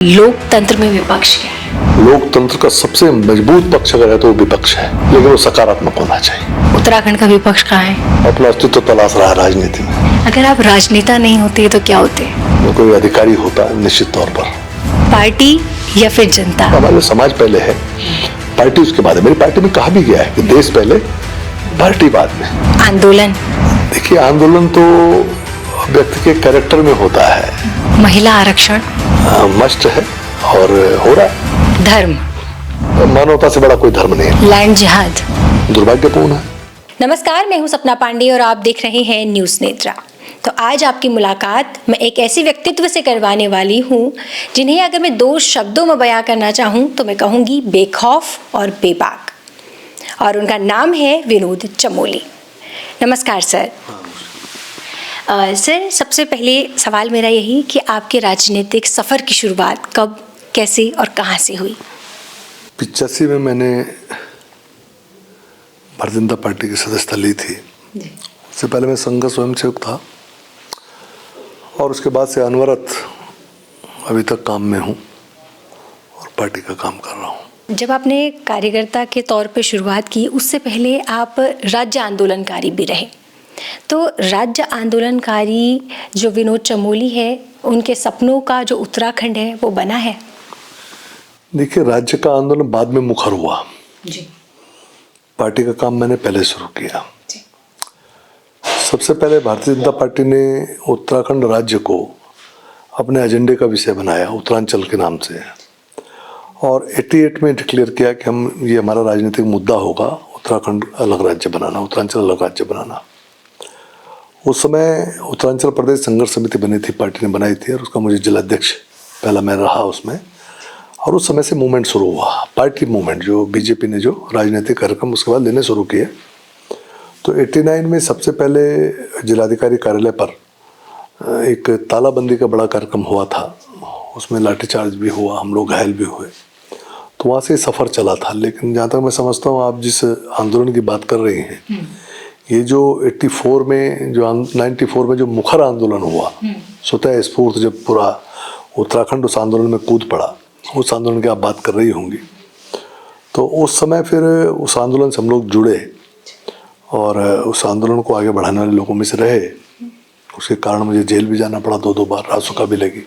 लोकतंत्र में विपक्ष क्या है? लोकतंत्र का सबसे मजबूत पक्ष अगर है तो वो विपक्ष है, लेकिन वो सकारात्मक होना चाहिए। उत्तराखंड का विपक्ष कहाँ है? अपना अस्तित्व तलाश रहा है राजनीति में। अगर आप राजनेता नहीं होते तो क्या होते? वो कोई अधिकारी होता है निश्चित तौर पर। पार्टी या फिर जनता? हमारे समाज पहले है, पार्टी उसके बाद है। मेरी पार्टी में कहा भी गया है कि देश पहले पार्टी बाद में। आंदोलन? देखिए, आंदोलन तो व्यक्ति के कैरेक्टर में होता है। महिला आरक्षण? मस्ट है और हो रहा है। धर्म? मानवता से बड़ा कोई धर्म नहीं है। लैंड जिहाद? दुर्भाग्यपूर्ण है। नमस्कार, मैं हूं सपना पांडे और आप देख रहे हैं न्यूज़ नेत्रा। तो आज आपकी मुलाकात मैं एक ऐसी व्यक्तित्व से करवाने वाली हूं जिन्हें अगर मैं दो शब्दों में बयां करना चाहूं तो मैं कहूंगी बेखौफ और बेबाक। और उनका नाम है विनोद चमोली। नमस्कार सर। सर, सबसे पहले सवाल मेरा यही कि आपके राजनीतिक सफ़र की शुरुआत कब, कैसे और कहाँ से हुई? 85 में मैंने भारतीय जनता पार्टी की सदस्यता ली थी। उससे पहले मैं संघ स्वयंसेवक था और उसके बाद से अनवरत अभी तक काम में हूँ और पार्टी का काम कर रहा हूँ। जब आपने कार्यकर्ता के तौर पे शुरुआत की, उससे पहले आप राज्य आंदोलनकारी भी रहे। तो राज्य आंदोलनकारी जो विनोद चमोली है, उनके सपनों का जो उत्तराखंड है वो बना है? देखिए, राज्य का आंदोलन बाद में मुखर हुआ जी। पार्टी का काम मैंने पहले शुरू किया जी। सबसे पहले भारतीय जनता पार्टी ने उत्तराखंड राज्य को अपने एजेंडे का विषय बनाया उत्तरांचल के नाम से, और 88 में डिक्लेयर किया कि हम ये हमारा राजनीतिक मुद्दा होगा, उत्तराखंड अलग राज्य बनाना, उत्तरांचल अलग राज्य बनाना। उस समय उत्तरांचल प्रदेश संघर्ष समिति बनी थी, पार्टी ने बनाई थी, और उसका मुझे जिलाध्यक्ष पहला मैं रहा उसमें। और उस समय से मूवमेंट शुरू हुआ, पार्टी मूवमेंट, जो बीजेपी ने जो राजनीतिक कार्यक्रम उसके बाद लेने शुरू किए। तो 89 में सबसे पहले जिलाधिकारी कार्यालय पर एक तालाबंदी का बड़ा कार्यक्रम हुआ था। उसमें लाठीचार्ज भी हुआ, हम लोग घायल भी हुए। तो वहाँ से सफ़र चला था। लेकिन जहाँ तक मैं समझता हूँ, आप जिस आंदोलन की बात कर रही हैं, ये जो 94 में जो 94 में जो मुखर आंदोलन हुआ, स्वतः स्फूर्त, जब पूरा उत्तराखंड उस आंदोलन में कूद पड़ा, उस आंदोलन की आप बात कर रही होंगी। तो उस समय फिर उस आंदोलन से हम लोग जुड़े और उस आंदोलन को आगे बढ़ाने वाले लोगों में से रहे। उसके कारण मुझे जेल भी जाना पड़ा 2 बार, रासुका भी लगी,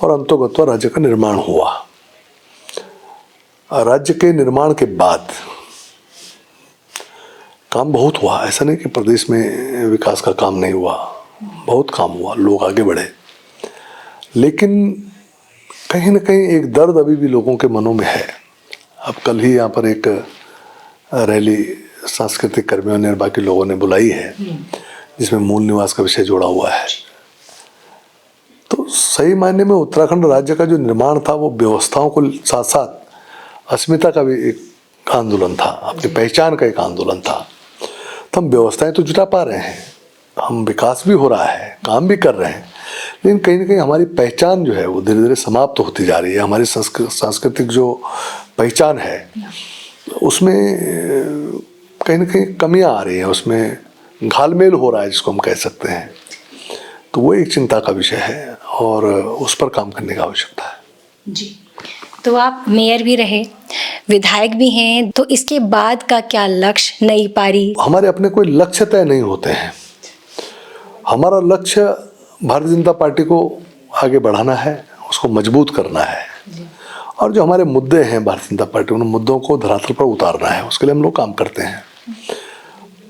और अंतोगत्वा राज्य का निर्माण हुआ। राज्य के निर्माण के बाद काम बहुत हुआ। ऐसा नहीं कि प्रदेश में विकास का काम नहीं हुआ, बहुत काम हुआ, लोग आगे बढ़े। लेकिन कहीं ना कहीं एक दर्द अभी भी लोगों के मनों में है। अब कल ही यहाँ पर एक रैली सांस्कृतिक कर्मियों ने, बाकी लोगों ने बुलाई है, जिसमें मूल निवास का विषय जोड़ा हुआ है। तो सही मायने में उत्तराखंड राज्य का जो निर्माण था, वो व्यवस्थाओं को साथ साथ अस्मिता का भी एक आंदोलन था, अपनी पहचान का एक आंदोलन था। तो हम व्यवस्थाएं तो जुटा पा रहे हैं, हम विकास भी हो रहा है, काम भी कर रहे हैं, लेकिन कहीं ना कहीं हमारी पहचान जो है वो धीरे धीरे समाप्त होती जा रही है। हमारी सांस्कृतिक जो पहचान है उसमें कहीं ना कहीं कमियां आ रही हैं, उसमें घालमेल हो रहा है, जिसको हम कह सकते हैं। तो वो एक चिंता का विषय है और उस पर काम करने की आवश्यकता है। जी। तो आप मेयर भी रहे, विधायक भी हैं, तो इसके बाद का क्या लक्ष्य, नई पारी? हमारे अपने कोई लक्ष्य तय नहीं होते हैं। हमारा लक्ष्य भारतीय जनता पार्टी को आगे बढ़ाना है, उसको मजबूत करना है, और जो हमारे मुद्दे हैं भारतीय जनता पार्टी, उन मुद्दों को धरातल पर उतारना है। उसके लिए हम लोग काम करते हैं।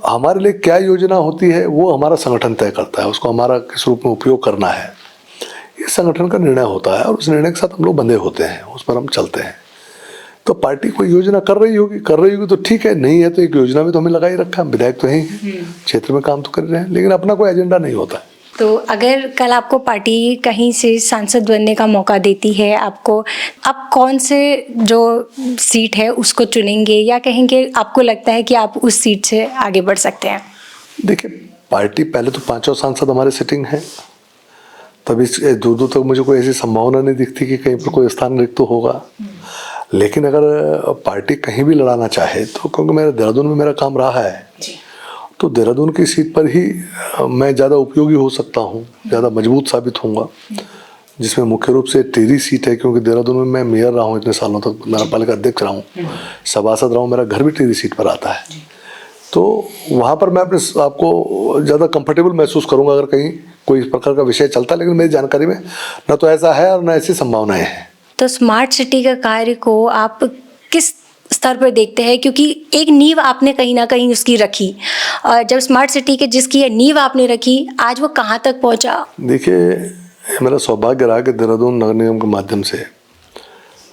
हमारे लिए क्या योजना होती है वो हमारा संगठन तय करता है, उसको हमारा किस रूप में उपयोग करना है ये संगठन का निर्णय होता है, और उस निर्णय के साथ हम लोग बंधे होते हैं, उस पर हम चलते हैं। तो पार्टी कोई योजना कर रही होगी तो ठीक है, नहीं है तो एक योजना में तो हमें लगा ही रखा है। विधायक तो हैं, क्षेत्र में काम तो कर रहे हैं, लेकिन अपना कोई एजेंडा नहीं होता है। तो अगर कल आपको पार्टी कहीं से सांसद बनने का मौका देती है, आपको, आप कौन से जो सीट है उसको चुनेंगे, या कहेंगे आपको लगता है कि आप उस सीट से आगे बढ़ सकते हैं? देखिए, पार्टी पहले तो 5 सांसद हमारे सिटिंग है, तभी दूर तक मुझे कोई ऐसी संभावना नहीं दिखती कि कहीं पर कोई स्थान रिक्त तो होगा। लेकिन अगर पार्टी कहीं भी लड़ाना चाहे तो, क्योंकि मेरे देहरादून में मेरा काम रहा है, तो देहरादून की सीट पर ही मैं ज़्यादा उपयोगी हो सकता हूँ, ज़्यादा मजबूत साबित होऊंगा। जिसमें मुख्य रूप से टिहरी सीट है, क्योंकि देहरादून में मैं मेयर रहा हूँ इतने सालों तक, नगर पालिका अध्यक्ष रहा हूँ, सभासद रहा हूँ, मेरा घर भी टिहरी सीट पर आता है। तो वहाँ पर मैं अपने आपको ज़्यादा कंफर्टेबल महसूस करूँगा अगर कहीं कोई इस प्रकार का विषय चलता है, लेकिन मेरी जानकारी में न तो ऐसा है और न ऐसी संभावनाएं हैं। तो स्मार्ट सिटी का कार्य को आप किस स्तर पर देखते हैं, क्योंकि एक नींव आपने कहीं ना कहीं उसकी रखी, और जब स्मार्ट सिटी के जिसकी ये नींव आपने रखी, आज वो कहाँ तक पहुँचा? देखिए, मेरा सौभाग्य रहा कि देहरादून नगर निगम के माध्यम से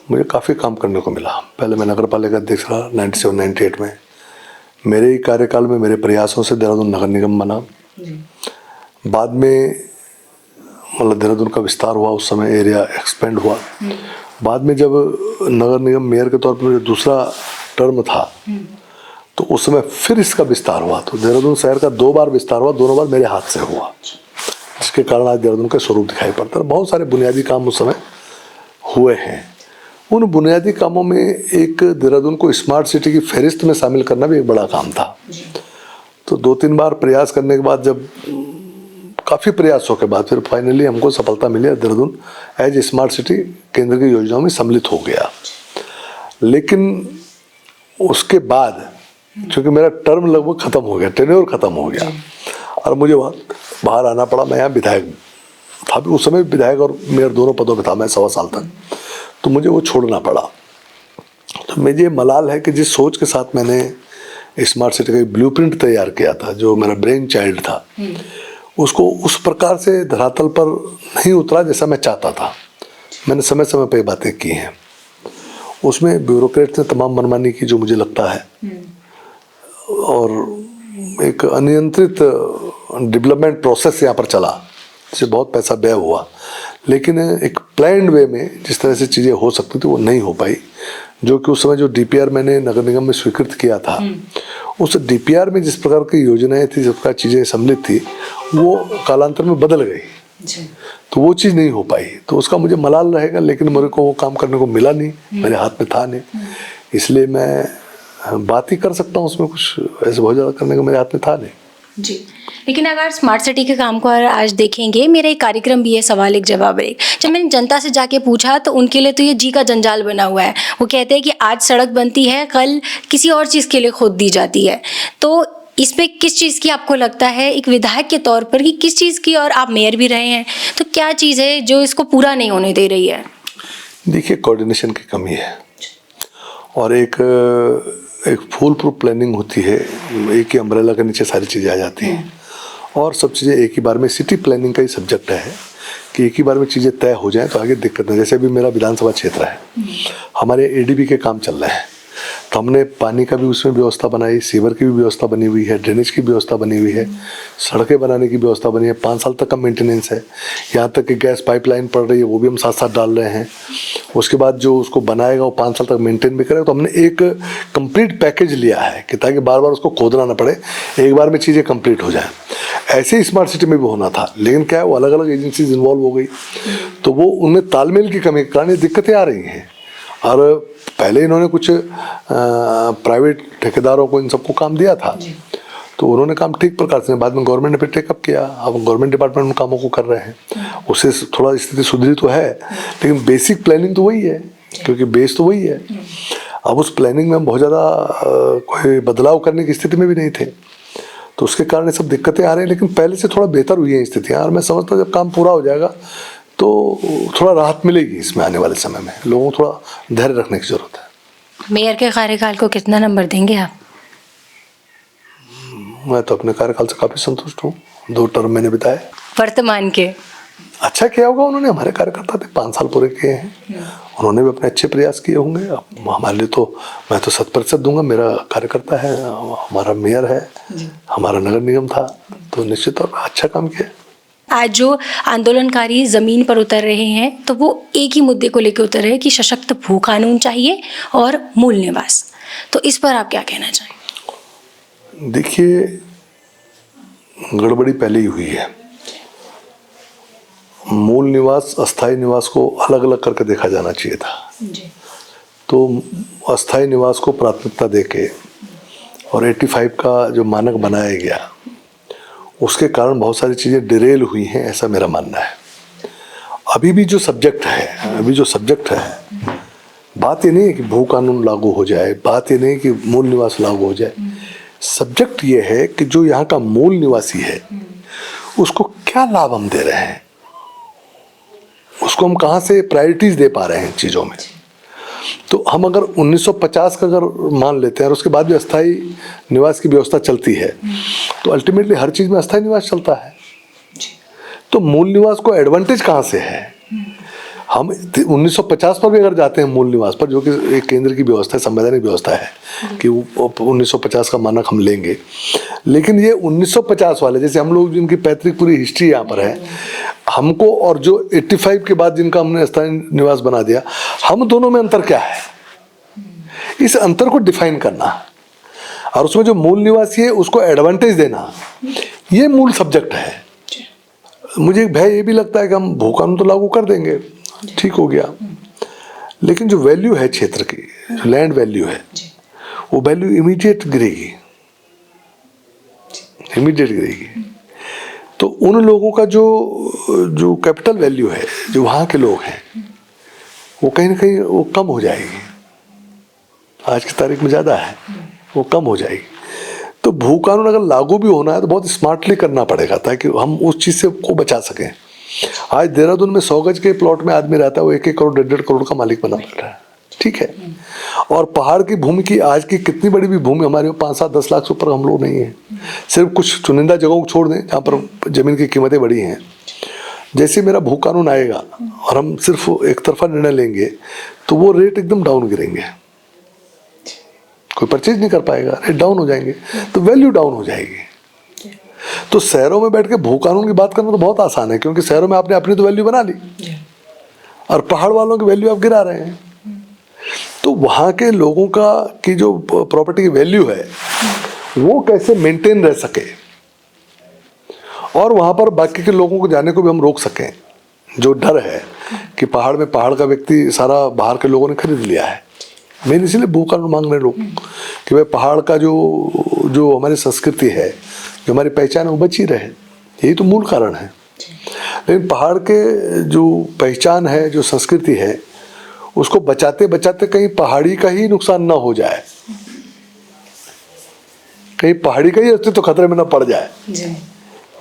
मुझे काफ़ी काम करने को मिला। पहले मैं नगर पालिका अध्यक्ष रहा 97-98 में। मेरे ही कार्यकाल में मेरे प्रयासों से देहरादून नगर निगम बना। बाद में मतलब देहरादून का विस्तार हुआ, उस समय एरिया एक्सपेंड हुआ। बाद में जब नगर निगम मेयर के तौर पर दूसरा टर्म था, तो उस समय फिर इसका विस्तार हुआ। तो देहरादून शहर का 2 बार विस्तार हुआ, दोनों बार मेरे हाथ से हुआ, जिसके कारण आज देहरादून का स्वरूप दिखाई पड़ता है। बहुत सारे बुनियादी काम उस समय हुए हैं। उन बुनियादी कामों में एक देहरादून को स्मार्ट सिटी की फहरिस्त में शामिल करना भी एक बड़ा काम था। तो 2-3 बार प्रयास करने के बाद, जब काफ़ी प्रयासों के बाद फिर फाइनली हमको सफलता मिली, देहरादून एज स्मार्ट सिटी केंद्र की योजनाओं में सम्मिलित हो गया। लेकिन उसके बाद क्योंकि मेरा टर्म लगभग ख़त्म हो गया, टेन्योर ख़त्म हो गया, और मुझे बाहर आना पड़ा। मैं यहाँ विधायक था, उस समय विधायक और मेयर दोनों पदों पे था मैं 1.25 साल तक, तो मुझे वो छोड़ना पड़ा। तो मुझे मलाल है कि जिस सोच के साथ मैंने स्मार्ट सिटी का ब्लूप्रिंट तैयार किया था, जो मेरा ब्रेन चाइल्ड था, उसको उस प्रकार से धरातल पर नहीं उतरा जैसा मैं चाहता था। मैंने समय समय पर बातें की हैं, उसमें ब्यूरोक्रेट्स ने तमाम मनमानी की, जो मुझे लगता है, और एक अनियंत्रित डेवलपमेंट प्रोसेस यहाँ पर चला, जिससे बहुत पैसा व्यय हुआ। लेकिन एक प्लान्ड वे में जिस तरह से चीज़ें हो सकती थी वो नहीं हो पाई। जो कि उस समय जो डीपीआर मैंने नगर निगम में स्वीकृत किया था, उस डीपीआर में जिस प्रकार की योजनाएं थी, जिस प्रकार चीज़ें सम्मिलित थी, वो कालांतर में बदल गई, तो वो चीज़ नहीं हो पाई। तो उसका मुझे मलाल रहेगा, लेकिन मेरे को वो काम करने को मिला नहीं, मेरे हाथ में था नहीं। इसलिए मैं बात ही कर सकता हूँ, उसमें कुछ ऐसे बहुत ज़्यादा करने का मेरे हाथ में था नहीं। जी, लेकिन अगर स्मार्ट सिटी के काम को आज देखेंगे, मेरा एक कार्यक्रम भी है सवाल एक जवाब एक। जब मैंने जनता से जाके पूछा तो उनके लिए तो ये जी का जंजाल बना हुआ है। वो कहते हैं कि आज सड़क बनती है, कल किसी और चीज़ के लिए खोद दी जाती है। तो इसमें किस चीज़ की आपको लगता है एक विधायक के तौर पर कि किस चीज़ की, और आप मेयर भी रहे हैं, तो क्या चीज़ है जो इसको पूरा नहीं होने दे रही है? देखिए, कोऑर्डिनेशन की कमी है, और एक फुल प्रूफ प्लानिंग होती है, एक ही अम्ब्रेला के नीचे सारी चीज़ें आ जाती हैं, और सब चीज़ें एक ही बार में। सिटी प्लानिंग का ही सब्जेक्ट है कि एक ही बार में चीज़ें तय हो जाएं तो आगे दिक्कत नहीं। जैसे अभी मेरा विधानसभा क्षेत्र है, हमारे एडीबी के काम चल रहे हैं, तो हमने पानी का भी उसमें व्यवस्था बनाई, सीवर की भी व्यवस्था बनी हुई है, ड्रेनेज की व्यवस्था बनी हुई है, सड़कें बनाने की व्यवस्था बनी है, 5 साल तक का मेंटेनेंस है। यहाँ तक कि गैस पाइपलाइन पड़ रही है, वो भी हम साथ साथ डाल रहे हैं। उसके बाद जो उसको बनाएगा वो 5 साल तक मेंटेन भी करेगा। तो हमने एक कंप्लीट पैकेज लिया है कि ताकि बार बार उसको खोदना ना पड़े, एक बार में चीज़ें कंप्लीट हो जाएं। ऐसे ही स्मार्ट सिटी में भी होना था, लेकिन क्या है, वो अलग अलग एजेंसीज इन्वॉल्व हो गई, तो वो उनमें तालमेल की कमी के कारण ये दिक्कतें आ रही हैं। और पहले इन्होंने कुछ प्राइवेट ठेकेदारों को इन सबको काम दिया था, तो उन्होंने काम ठीक प्रकार से, बाद में गवर्नमेंट ने फिर टेकअप किया। अब गवर्नमेंट डिपार्टमेंट उन कामों को कर रहे हैं, उससे थोड़ा स्थिति सुधरी तो है, लेकिन बेसिक प्लानिंग तो वही है, क्योंकि बेस तो वही है। अब उस प्लानिंग में हम बहुत ज़्यादा कोई बदलाव करने की स्थिति में भी नहीं थे, तो उसके कारण ये सब दिक्कतें आ रही हैं। लेकिन पहले से थोड़ा बेहतर हुई हैं स्थितियाँ, और मैं समझता हूँ जब काम पूरा हो जाएगा तो थोड़ा राहत मिलेगी इसमें। आने वाले समय में लोगों को थोड़ा धैर्य रखने की जरूरत है। मेयर के कार्यकाल को कितना नंबर देंगे आप? मैं तो अपने कार्यकाल से काफ़ी संतुष्ट हूँ। 2 टर्म मैंने बिताए। वर्तमान के अच्छा किया होगा उन्होंने, हमारे कार्यकर्ता थे, 5 साल पूरे किए हैं, उन्होंने भी अपने अच्छे प्रयास किए होंगे। अब हमारे लिए तो मैं तो 100% दूंगा, मेरा कार्यकर्ता है, हमारा मेयर है, हमारा नगर निगम था, तो निश्चित तौर पर अच्छा काम किया। आज जो आंदोलनकारी ज़मीन पर उतर रहे हैं, तो वो एक ही मुद्दे को लेकर उतर रहे हैं कि सशक्त भू कानून चाहिए और मूल निवास। तो इस पर आप क्या कहना चाहेंगे? देखिए, गड़बड़ी पहले ही हुई है। मूल निवास, अस्थायी निवास को अलग अलग करके देखा जाना चाहिए था। तो अस्थायी निवास को प्राथमिकता देके और 85 का जो मानक बनाया गया, उसके कारण बहुत सारी चीज़ें डिरेल हुई हैं, ऐसा मेरा मानना है। अभी भी जो सब्जेक्ट है, बात ये नहीं है कि भू कानून लागू हो जाए, बात ये नहीं कि मूल निवास लागू हो जाए। सब्जेक्ट ये है कि जो यहाँ का मूल निवासी है उसको क्या लाभ हम दे रहे हैं, उसको हम कहाँ से प्रायोरिटीज दे पा रहे हैं चीज़ों में। तो हम अगर 1950 का अगर मान लेते हैं और उसके बाद भी अस्थायी निवास की व्यवस्था चलती है, तो अल्टीमेटली हर चीज़ में अस्थायी निवास चलता है। तो मूल निवास को एडवांटेज कहाँ से है? हम 1950 पर भी अगर जाते हैं मूल निवास पर, जो कि एक केंद्र की व्यवस्था है, संवैधानिक व्यवस्था है कि 1950 का मानक हम लेंगे, लेकिन ये 1950 वाले, जैसे हम लोग जिनकी पैतृक पूरी हिस्ट्री यहाँ पर है, हमको और जो 85 के बाद जिनका हमने स्थायी निवास बना दिया, हम दोनों में अंतर क्या है, इस अंतर को डिफाइन करना और उसमें जो मूल निवासी है उसको एडवांटेज देना, ये मूल सब्जेक्ट है। मुझे एक भय ये भी लगता है कि हम भू कानून तो लागू कर देंगे, ठीक हो गया, लेकिन जो वैल्यू है क्षेत्र की, जो लैंड वैल्यू है, वो वैल्यू इमीडिएट गिरेगी। तो उन लोगों का जो कैपिटल वैल्यू है, जो वहाँ के लोग हैं, वो कहीं ना कहीं वो कम हो जाएगी। आज की तारीख में ज़्यादा है, वो कम हो जाएगी। तो भू कानून अगर लागू भी होना है तो बहुत स्मार्टली करना पड़ेगा ताकि हम उस चीज़ से को बचा सकें। आज देहरादून में 100 गज के प्लॉट में आदमी रहता है, वो 1-1 करोड़ 1.5 करोड़ का मालिक बना बैठा है, ठीक है। और पहाड़ की भूमि की आज की कितनी बड़ी भी भूमि हमारे 5-7-10 लाख से ऊपर हम लोग नहीं है। सिर्फ कुछ चुनिंदा जगहों को छोड़ दें जहाँ पर ज़मीन की कीमतें बड़ी हैं। जैसे मेरा भू कानून आएगा और हम सिर्फ एक तरफा निर्णय लेंगे तो वो रेट एकदम डाउन गिरेंगे, कोई परचेज नहीं कर पाएगा, रेट डाउन हो जाएंगे, तो वैल्यू डाउन हो जाएगी। तो शहरों में बैठ के भू कानून की बात करना तो बहुत आसान है, क्योंकि शहरों में आपने अपनी तो वैल्यू बना ली और पहाड़ वालों की वैल्यू आप गिरा रहे हैं। तो वहाँ के लोगों का की जो प्रॉपर्टी की वैल्यू है वो कैसे मेंटेन रह सके और वहाँ पर बाकी के लोगों को जाने को भी हम रोक सकें। जो डर है कि पहाड़ में पहाड़ का व्यक्ति सारा बाहर के लोगों ने खरीद लिया है, मेन इसलिए भू कानून मांग रहे लोग कि भाई पहाड़ का जो हमारी संस्कृति है, जो हमारी पहचान है, वो बची रहे। यही तो मूल कारण है। लेकिन पहाड़ के जो पहचान है, जो संस्कृति है, उसको बचाते बचाते कहीं पहाड़ी का ही नुकसान ना हो जाए, कहीं पहाड़ी का ही अस्तित्व तो खतरे में ना पड़ जाए,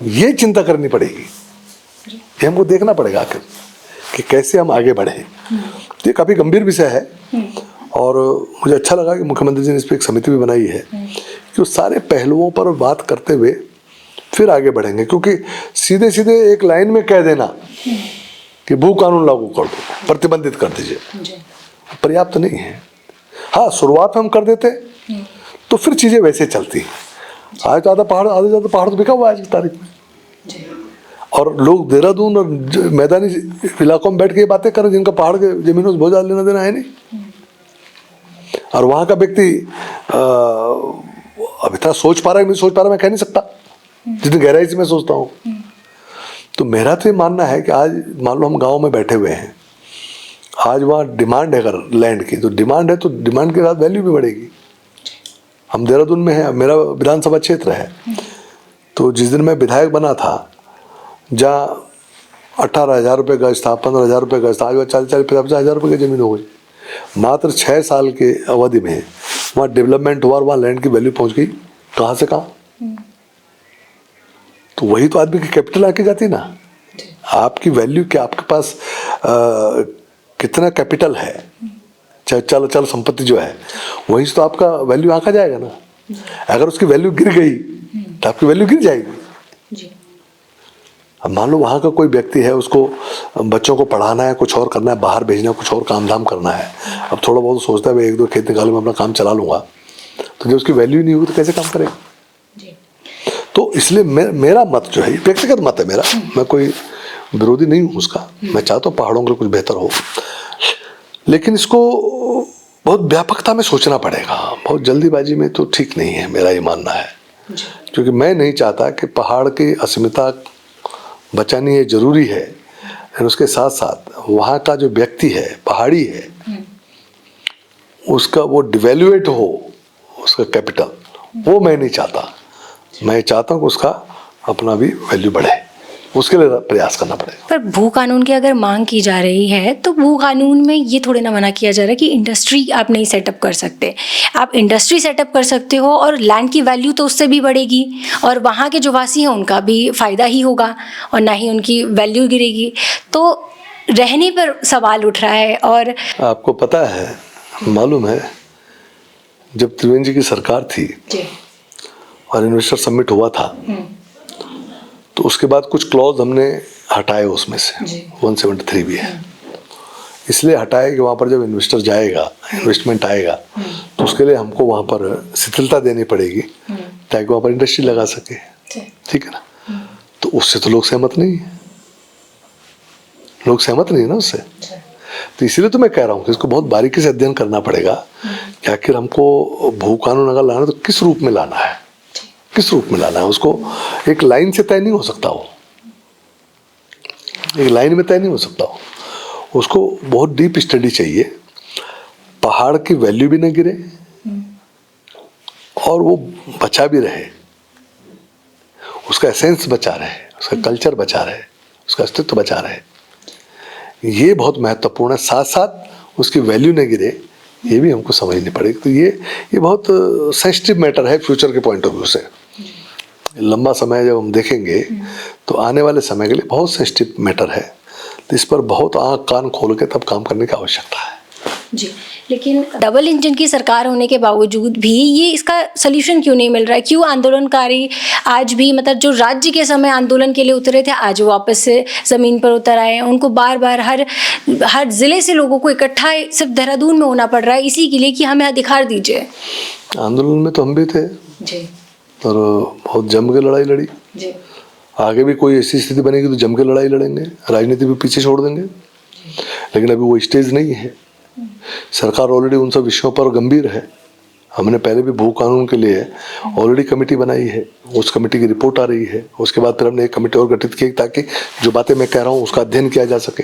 ये चिंता करनी पड़ेगी। ये हमको देखना पड़ेगा आखिर कि कैसे हम आगे बढ़े। ये काफ़ी गंभीर विषय है और मुझे अच्छा लगा कि मुख्यमंत्री जी ने इस पर एक समिति भी बनाई है कि उस सारे पहलुओं पर बात करते हुए फिर आगे बढ़ेंगे। क्योंकि सीधे सीधे एक लाइन में कह देना कि भू कानून लागू कर दो, प्रतिबंधित कर दीजिए, पर्याप्त नहीं है। हाँ, शुरुआत हम कर देते तो फिर चीज़ें वैसे चलती। आज तो आधा पहाड़ तो बिका हुआ है आज की तारीख में, और लोग देहरादून और मैदानी इलाकों में बैठ के बातें कर रहे जिनका पहाड़ के जमीनों से बहुत ज़्यादा लेना देना है नहीं, और वहाँ का व्यक्ति अब इतना सोच पा रहा है, नहीं सोच पा रहा, मैं कह नहीं सकता जितनी गहराई से मैं सोचता हूँ। तो मेरा तो ये मानना है कि आज मान लो हम गांव में बैठे हुए हैं, आज वहाँ डिमांड है अगर लैंड की, तो डिमांड है तो डिमांड के साथ वैल्यू भी बढ़ेगी। हम देहरादून में हैं, मेरा विधानसभा क्षेत्र है, तो जिस दिन मैं विधायक बना था जहाँ 18,000 रुपये गज था, 15,000 रुपये गज था, आज वह 40-50 हज़ार रुपये की ज़मीन हो गई। मात्र 6 साल के अवधि में वहाँ डेवलपमेंट हुआ और वहाँ लैंड की वैल्यू पहुँच गई कहाँ से कहाँ। तो वही तो आदमी की कैपिटल आके जाती ना, आपकी वैल्यू क्या, आपके पास कितना कैपिटल है, चाहे चल संपत्ति जो है, वहीं से तो आपका वैल्यू आंका जाएगा ना। अगर उसकी वैल्यू गिर गई तो आपकी वैल्यू गिर जाएगी। अब मान लो वहाँ का कोई व्यक्ति है, उसको बच्चों को पढ़ाना है, कुछ और करना है, बाहर भेजना है, कुछ और काम धाम करना है, अब थोड़ा बहुत सोचता है 1-2 खेत निकालूंगा, अपना काम चला लूँगा, तो जब उसकी वैल्यू नहीं होगी तो कैसे काम करेगा। तो इसलिए मेरा मत जो है, व्यक्तिगत मत है मेरा, मैं कोई विरोधी नहीं हूँ उसका, मैं चाहता हूँ पहाड़ों के लिए कुछ बेहतर हो, लेकिन इसको बहुत व्यापकता में सोचना पड़ेगा, बहुत जल्दीबाजी में तो ठीक नहीं है, मेरा ये मानना है। क्योंकि मैं नहीं चाहता कि पहाड़ की अस्मिता बचानी है, जरूरी है, लेकिन उसके साथ साथ वहाँ का जो व्यक्ति है, पहाड़ी है, उसका वो डिवेल्युएट हो, उसका कैपिटल, वो मैं नहीं चाहता। मैं चाहता हूँ कि उसका अपना भी वैल्यू बढ़े। उसके लिए प्रयास करना पड़ेगा। पर भू कानून की अगर मांग की जा रही है तो भू कानून में ये थोड़े ना मना किया जा रहा है कि इंडस्ट्री आप नहीं सेटअप कर सकते। आप इंडस्ट्री सेटअप कर सकते हो और लैंड की वैल्यू तो उससे भी बढ़ेगी और वहाँ के जो वासी हैं उनका भी फ़ायदा ही होगा और ना ही उनकी वैल्यू गिरेगी। तो रहने पर सवाल उठ रहा है। और आपको पता है, मालूम है, जब त्रिवेंद्र जी की सरकार थी और इन्वेस्टर समिट हुआ था तो उसके बाद कुछ क्लॉज हमने हटाए उसमें से, 173 भी है, इसलिए हटाए कि वहाँ पर जब इन्वेस्टर जाएगा, इन्वेस्टमेंट आएगा तो उसके लिए हमको वहाँ पर शिथिलता देनी पड़ेगी ताकि वहाँ पर इंडस्ट्री लगा सके। ठीक है ना? तो उससे तो लोग सहमत नहीं है, लोग सहमत नहीं है ना उससे। तो इसीलिए तो मैं कह रहा हूँ कि इसको बहुत बारीकी से अध्ययन करना पड़ेगा कि आखिर हमको भू कानून अगर लाना है तो किस रूप में लाना है, किस रूप में लाना है। उसको एक लाइन से तय नहीं हो सकता, वो एक लाइन में तय नहीं हो सकता हो, उसको बहुत डीप स्टडी चाहिए। पहाड़ की वैल्यू भी न गिरे और वो बचा भी रहे, उसका एसेंस बचा रहे, उसका कल्चर बचा रहे, उसका अस्तित्व बचा रहे, ये बहुत महत्वपूर्ण है। साथ साथ उसकी वैल्यू न गिरे, ये भी हमको समझनी पड़ेगी। तो ये बहुत सेंसिटिव मैटर है फ्यूचर के पॉइंट ऑफ व्यू से। लंबा समय जब हम देखेंगे तो आने वाले समय के लिए बहुत सेंसिटिव मैटर है, तो इस पर बहुत आँख कान खोल के तब काम करने की आवश्यकता है जी। लेकिन डबल इंजन की सरकार होने के बावजूद भी ये इसका सलूशन क्यों नहीं मिल रहा है? क्यों आंदोलनकारी आज भी, मतलब जो राज्य के समय आंदोलन के लिए उतरे थे, आज वापस से ज़मीन पर उतर आए हैं? उनको बार बार हर ज़िले से लोगों को इकट्ठा सिर्फ देहरादून में होना पड़ रहा है इसी के लिए कि हमें अधिकार दीजिए। आंदोलन में तो हम भी थे जी, और बहुत जम के लड़ाई लड़ी जी। आगे भी कोई ऐसी स्थिति बनेगी तो जम के लड़ाई लड़ेंगे, राजनीति भी पीछे छोड़ देंगे। लेकिन अभी वो स्टेज नहीं है। सरकार ऑलरेडी उन सब विषयों पर गंभीर है। हमने पहले भी भू कानून के लिए ऑलरेडी कमेटी बनाई है, उस कमेटी की रिपोर्ट आ रही है। उसके बाद फिर हमने एक कमेटी और गठित की ताकि जो बातें मैं कह रहा हूँ उसका अध्ययन किया जा सके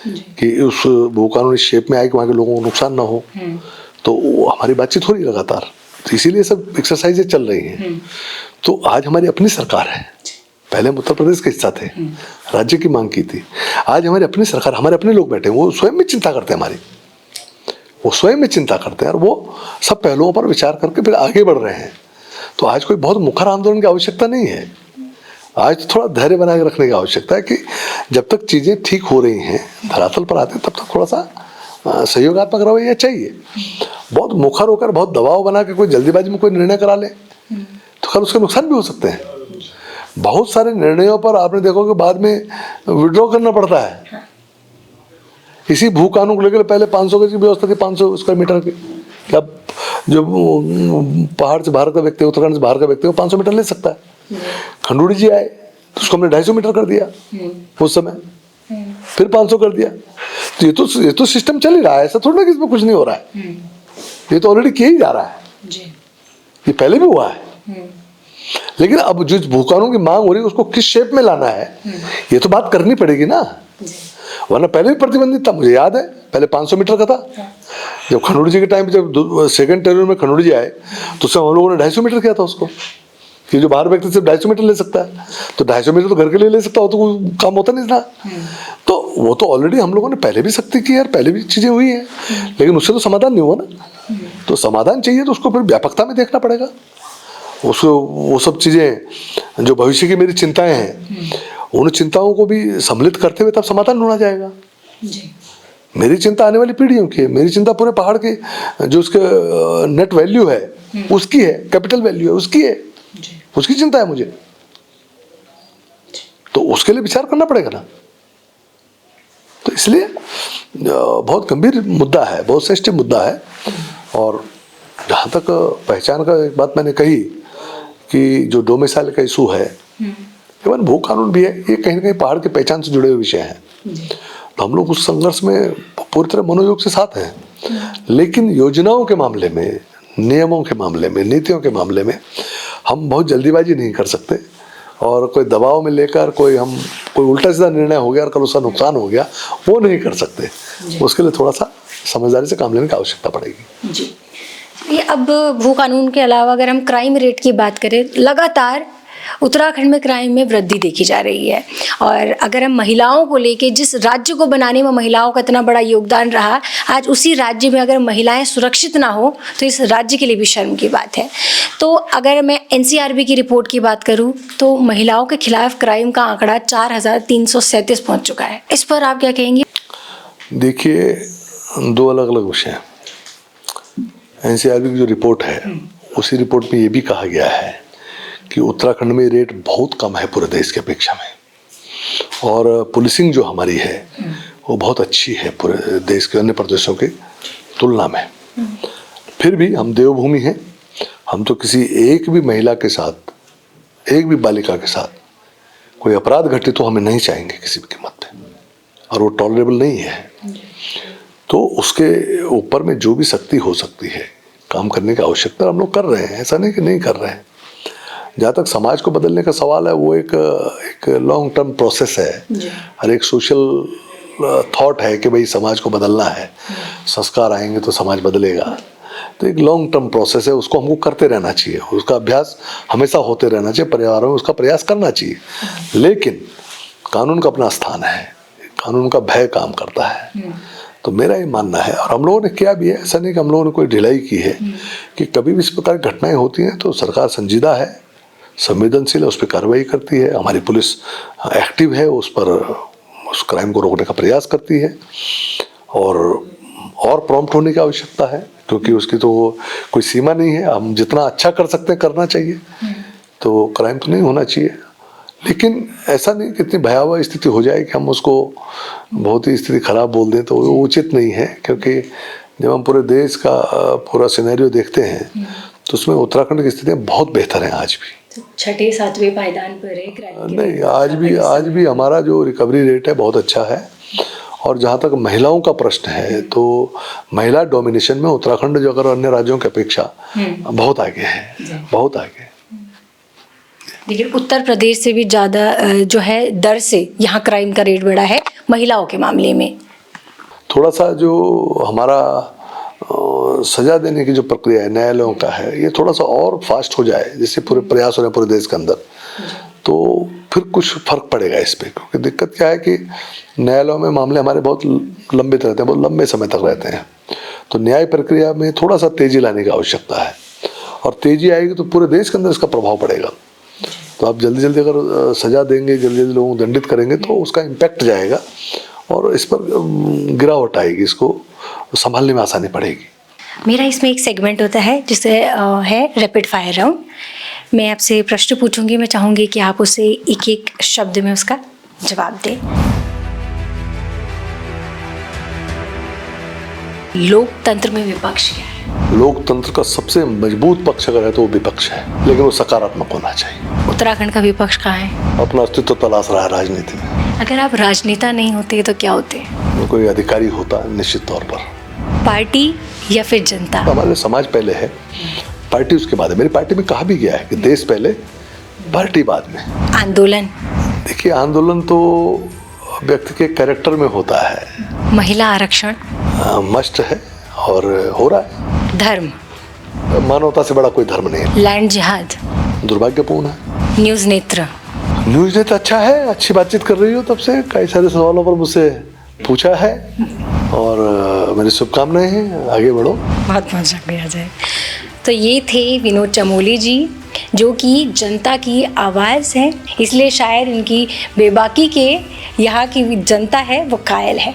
कि उस भू कानून इस शेप में आए कि वहाँ के लोगों को नुकसान ना हो। तो हमारी बातचीत हो रही लगातार, तो इसीलिए सब एक्सरसाइजेज चल रही हैं। तो आज हमारी अपनी सरकार है, पहले हम उत्तर प्रदेश का हिस्सा थे, राज्य की मांग की थी। आज हमारी अपनी सरकार, हमारे अपने लोग बैठे हैं, वो स्वयं में चिंता करते हैं, हमारी वो स्वयं में चिंता करते हैं और वो सब पहलुओं पर विचार करके फिर आगे बढ़ रहे हैं। तो आज कोई बहुत मुखर आंदोलन की आवश्यकता नहीं है। आज तो थोड़ा धैर्य बना के रखने की आवश्यकता है कि जब तक चीज़ें ठीक हो रही हैं, धरातल पर आते हैं, तब तक थोड़ा सा सहयोगात्मक रवैया चाहिए। बहुत मुखर होकर बहुत दबाव बना के कोई जल्दीबाजी में कोई निर्णय करा ले तो कल उसके नुकसान भी हो सकते हैं। बहुत सारे निर्णयों पर आपने देखो कि बाद में विड्रॉ करना पड़ता है। इसी भू कानून को लेकर पहले 500 गज की व्यवस्था थी, 500 स्क्वायर मीटर की। क्या जो पहाड़ से बाहर का व्यक्ति, उत्तराखंड से बाहर का व्यक्ति, वो 500 मीटर ले सकता है। खंडूड़ी जी आए तो उसको हमने 250 मीटर कर दिया उस समय, फिर 500 कर दिया। तो ये तो सिस्टम चल ही रहा है, ऐसा थोड़ा ना कि इसमें कुछ नहीं हो रहा है। ये तो ऑलरेडी किया ही जा रहा है, ये पहले भी हुआ है। लेकिन अब जो भू कानून की मांग हो रही है उसको किस शेप में लाना है, ये तो बात करनी पड़ेगी ना। वरना पहले भी प्रतिबंधित था, मुझे याद है पहले 500 मीटर का था। जब खंडूड़ी जी के टाइम पे, जब सेकंड टेन्योर में खंडूड़ी जी आए तो उसमें हम लोगों ने 250 मीटर किया था उसको, कि जो बाहर व्यक्ति सिर्फ 250 मीटर ले सकता है, तो 250 मीटर तो घर के लिए ले सकता हो, तो कोई काम होता नहीं था। तो वो तो ऑलरेडी हम लोगों ने पहले भी सख्ती की है, पहले भी चीज़ें हुई हैं, लेकिन उससे तो समाधान नहीं हुआ ना। तो समाधान चाहिए तो उसको फिर व्यापकता में देखना पड़ेगा। उसको वो सब चीज़ें जो भविष्य की मेरी चिंताएं हैं, उन चिंताओं को भी सम्मिलित करते हुए तब समाधान ढूंढा जाएगा। मेरी चिंता आने वाली पीढ़ियों की है, मेरी चिंता पूरे पहाड़ के जो उसके नेट वैल्यू है उसकी है, कैपिटल वैल्यू है उसकी है, उसकी चिंता है मुझे। तो उसके लिए विचार करना पड़ेगा ना। तो इसलिए बहुत गंभीर मुद्दा है, बहुत सेंसिटिव मुद्दा है। और जहाँ तक पहचान का एक बात मैंने कही कि जो डोमिसाइल का इशू है, इवन भू कानून भी है, ये कहीं ना कहीं पहाड़ की पहचान से जुड़े हुए विषय हैं। तो हम लोग उस संघर्ष में पूरी तरह मनोयोग से साथ हैं। लेकिन योजनाओं के मामले में, नियमों के मामले में, नीतियों के मामले में हम बहुत जल्दीबाजी नहीं कर सकते और कोई दबाव में लेकर कोई उल्टा सीधा निर्णय हो गया और कल उसका नुकसान हो गया, वो नहीं कर सकते। उसके लिए थोड़ा सा समझदारी से काम लेने की आवश्यकता पड़ेगी। जी। ये अब भू कानून के अलावा अगर हम क्राइम रेट की बात करें, लगातार उत्तराखंड में क्राइम में वृद्धि देखी जा रही है, और अगर हम महिलाओं को लेके, जिस राज्य को बनाने में महिलाओं का इतना बड़ा योगदान रहा, आज उसी राज्य में अगर महिलाएं सुरक्षित ना हो तो इस राज्य के लिए भी शर्म की बात है। तो अगर मैं एनसीआरबी की रिपोर्ट की बात करूं तो महिलाओं के खिलाफ क्राइम का आंकड़ा 4337 पहुंच चुका है। इस पर आप क्या कहेंगे? देखिए, दो अलग अलग विषय हैं। एनसीआरबी की जो रिपोर्ट है, उसी रिपोर्ट में ये भी कहा गया है कि उत्तराखंड में रेट बहुत कम है पूरे देश की अपेक्षा में, और पुलिसिंग जो हमारी है वो बहुत अच्छी है पूरे देश के अन्य प्रदेशों की तुलना में। फिर भी हम देवभूमि हैं, हम तो किसी एक भी महिला के साथ, एक भी बालिका के साथ कोई अपराध घटे तो हमें नहीं चाहेंगे किसी भी कीमत पे, और वो टॉलरेबल नहीं है। तो उसके ऊपर में जो भी सख्ती हो सकती है, काम करने की आवश्यकता हम लोग कर रहे हैं, ऐसा नहीं कि नहीं कर रहे हैं। जहाँ तक समाज को बदलने का सवाल है, वो एक लॉन्ग टर्म प्रोसेस है, और एक सोशल थॉट है कि भाई समाज को बदलना है, संस्कार आएंगे तो समाज बदलेगा। तो एक लॉन्ग टर्म प्रोसेस है, उसको हमको करते रहना चाहिए, उसका अभ्यास हमेशा होते रहना चाहिए, परिवारों में उसका प्रयास करना चाहिए। लेकिन कानून का अपना स्थान है, कानून का भय काम करता है। तो मेरा ये मानना है, और हम लोगों ने किया भी है, ऐसा नहीं कि हम लोगों ने कोई ढिलाई की है, कि कभी भी इस प्रकार की घटनाएं होती हैं तो सरकार संजीदा है, संवेदनशील है, उस पर कार्रवाई करती है, हमारी पुलिस एक्टिव है, उस पर उस क्राइम को रोकने का प्रयास करती है, और प्रॉम्प्ट होने की आवश्यकता है, क्योंकि उसकी तो कोई सीमा नहीं है। हम जितना अच्छा कर सकते हैं करना चाहिए, तो क्राइम तो नहीं होना चाहिए। लेकिन ऐसा नहीं कि इतनी भयावह स्थिति हो जाए कि हम उसको बहुत ही स्थिति खराब बोल दें, तो वो उचित नहीं है। क्योंकि जब हम पूरे देश का पूरा सिनेरियो देखते हैं तो उसमें उत्तराखंड की स्थितियाँ बहुत बेहतर हैं आज भी। छठे सातवें पायदान पर है क्राइम के। नहीं, आज भी हमारा जो रिकवरी रेट है बहुत अच्छा है। और जहाँ तक महिलाओं का प्रश्न है, तो महिला डोमिनेशन में उत्तराखंड जो अगर अन्य राज्यों की अपेक्षा बहुत आगे है, बहुत आगे। लेकिन उत्तर प्रदेश से भी ज़्यादा जो है दर से यहाँ क्राइम का रेट बढ़ा है महिलाओं के मामले में। थोड़ा सा जो हमारा सजा देने की जो प्रक्रिया है न्यायालयों का है, ये थोड़ा सा और फास्ट हो जाए, जैसे पूरे प्रयास हो रहे हैं पूरे देश के अंदर, तो फिर कुछ फर्क पड़ेगा इस पे। क्योंकि दिक्कत क्या है कि न्यायालयों में मामले हमारे बहुत लंबित रहते हैं, बहुत लंबे समय तक रहते हैं। तो न्याय प्रक्रिया में थोड़ा सा तेजी लाने की आवश्यकता है, और तेजी आएगी तो पूरे देश के अंदर इसका प्रभाव पड़ेगा। तो आप जल्दी जल्दी अगर सजा देंगे, जल्दी जल्दी लोगों को दंडित करेंगे, तो उसका इम्पैक्ट जाएगा और इस पर गिरावट आएगी, इसको संभालने में आसानी पड़ेगी। मेरा इसमें एक सेगमेंट होता है जिसे है रैपिड फायर राउंड। मैं आपसे प्रश्न पूछूंगी, मैं चाहूँगी कि आप उसे एक एक शब्द में उसका जवाब दें। लोकतंत्र में विपक्ष क्या है? लोकतंत्र का सबसे मजबूत पक्ष अगर है तो वो विपक्ष है, लेकिन वो सकारात्मक होना चाहिए। उत्तराखंड का विपक्ष कहाँ है? अपना अस्तित्व तलाश रहा है राजनीति में। अगर आप राजनेता नहीं होते तो क्या होते? कोई अधिकारी होता निश्चित तौर पर। पार्टी या फिर जनता? हमारे समाज पहले है, पार्टी उसके बाद है। मेरी पार्टी में कहा भी गया है कि देश पहले, पार्टी बाद में। आंदोलन? देखिए, आंदोलन तो व्यक्ति के कैरेक्टर में होता है। महिला आरक्षण? मस्ट है और हो रहा है। धर्म? मानवता से बड़ा कोई धर्म नहीं है। लैंड जिहाद? दुर्भाग्यपूर्ण है। न्यूज नेत्र? न्यूज नेत्र अच्छा है, अच्छी बातचीत कर रही हो, तब से कई सारे सवालों पर मुझसे पूछा है, और मेरी शुभकामनाएं हैं, आगे बढ़ो। बहुत बहुत शुक्रिया जय। तो ये थे विनोद चमोली जी, जो कि जनता की आवाज़ है, इसलिए शायद इनकी बेबाकी के यहाँ की जनता है वो कायल है।